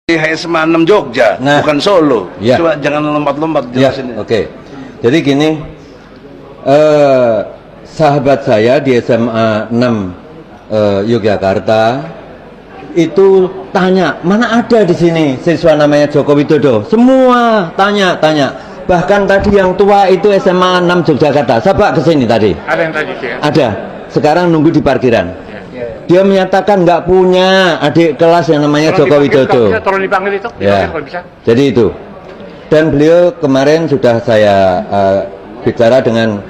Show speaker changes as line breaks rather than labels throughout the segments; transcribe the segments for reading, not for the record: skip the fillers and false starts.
HSMA 6 Jogja, bukan Solo.
Ya.
Coba jangan lompat-lompat
Ya,
jelasin.
oke. Jadi gini, sahabat saya di SMA 6 Yogyakarta itu tanya, mana ada di sini siswa namanya Joko Widodo? Semua tanya. Bahkan tadi yang tua itu SMA 6 Yogyakarta. Siapa ke sini tadi?
Ada yang tadi sih ya?
Ada. Sekarang nunggu di parkiran. Dia menyatakan nggak punya adik kelas yang namanya Joko Widodo.
Tolong dipanggil itu,
Ya.
kalau bisa.
Jadi itu. Dan beliau kemarin sudah saya bicara dengan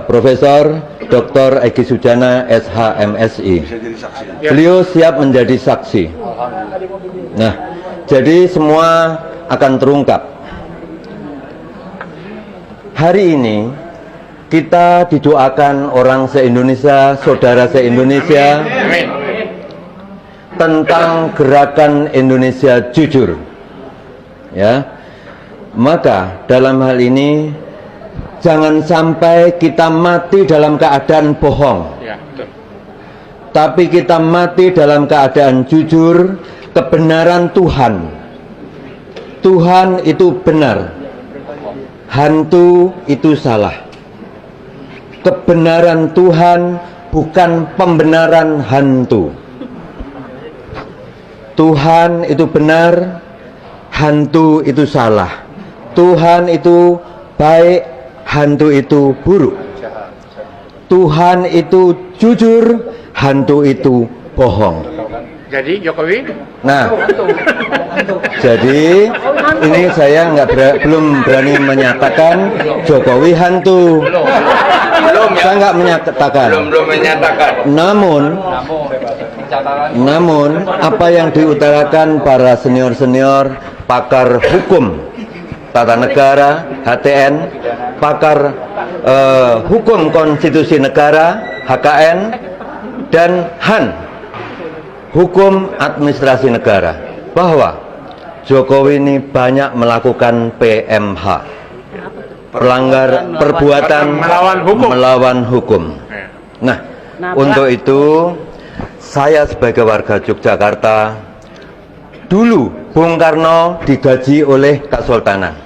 Profesor Dr. Egy Sujana SHMSI.
Bisa jadi saksi.
Ya.
Beliau siap menjadi saksi. Nah, jadi semua akan terungkap. Hari ini kita didoakan orang se-Indonesia, saudara se-Indonesia,
Amin.
tentang gerakan Indonesia jujur. Ya. Maka dalam hal ini jangan sampai kita mati dalam keadaan bohong.
Ya, betul.
Tapi kita mati dalam keadaan jujur, kebenaran Tuhan. Tuhan itu benar. Hantu itu salah. Kebenaran Tuhan bukan pembenaran hantu. Tuhan itu benar, hantu itu salah. Tuhan itu baik, hantu itu buruk. Tuhan itu jujur, hantu itu bohong.
Jadi Jokowi,
Nah, jadi ini saya belum berani menyatakan Jokowi hantu.
Belum ya.
Saya nggak menyatakan.
Belum menyatakan.
Namun apa yang diutarakan para senior-senior pakar hukum tata negara HTN, pakar hukum konstitusi negara HKN, dan HAN hukum administrasi negara, bahwa Jokowi ini banyak melakukan PMH, perbuatan melawan hukum. Nah, untuk itu saya sebagai warga Yogyakarta, dulu Bung Karno digaji oleh Kesultanan,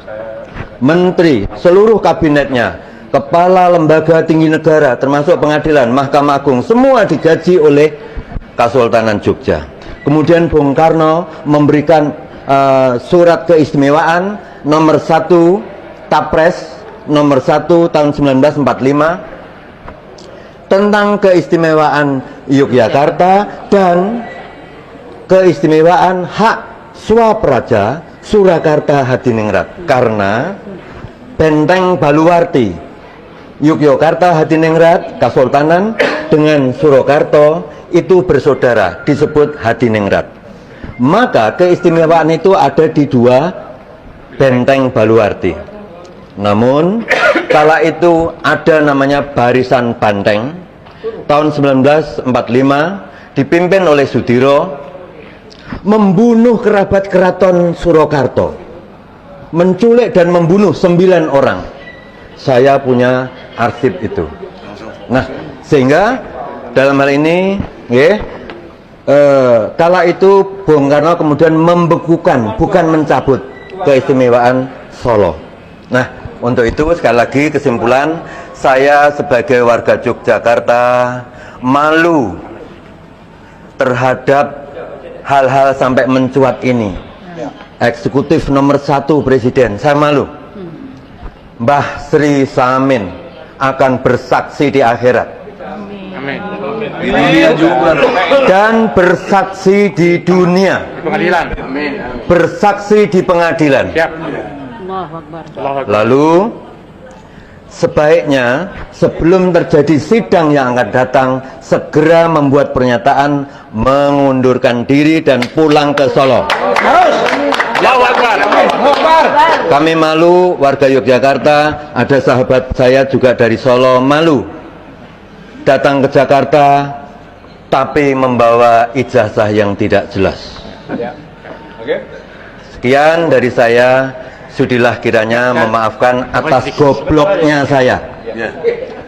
menteri, seluruh kabinetnya, kepala lembaga tinggi negara, termasuk pengadilan, Mahkamah Agung, semua digaji oleh Kesultanan Jogja. Kemudian Bung Karno memberikan surat keistimewaan nomor 1 Tapres nomor 1 tahun 1945 tentang keistimewaan Yogyakarta dan keistimewaan hak Swapraja Surakarta Hadiningrat, karena Benteng Baluwarti Yogyakarta Hadiningrat Kesultanan dengan Surakarta itu bersaudara, disebut Hadiningrat. Maka keistimewaan itu ada di dua Benteng Baluwarti. Namun kala itu ada namanya Barisan Banteng tahun 1945 dipimpin oleh Sudiro, membunuh kerabat keraton Surakarta, menculik dan membunuh 9 orang. Saya punya arsip itu. Nah, sehingga dalam hal ini kala itu Bung Karno kemudian membekukan, bukan mencabut keistimewaan Solo. Nah, untuk itu sekali lagi kesimpulan, saya sebagai warga Yogyakarta malu terhadap hal-hal sampai mencuat ini. Eksekutif nomor 1 Presiden, saya malu. Mbah Sri Samin akan bersaksi di akhirat.
amin.
Ini juga.
Dan bersaksi di dunia,
Di pengadilan.
bersaksi di pengadilan.
Siap.
Allahu Akbar.
Allahu Akbar.
Lalu sebaiknya sebelum terjadi sidang yang akan datang, segera membuat pernyataan mengundurkan diri dan pulang ke Solo.
Allahu Akbar.
Kami malu, warga Yogyakarta, ada sahabat saya juga dari Solo, malu datang ke Jakarta tapi membawa ijazah yang tidak jelas. Sekian dari saya, sudilah kiranya memaafkan atas gobloknya saya.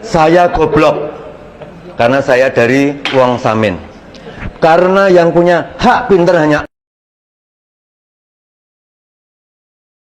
Saya goblok karena saya dari Wong Samin. Karena yang punya hak pinter hanya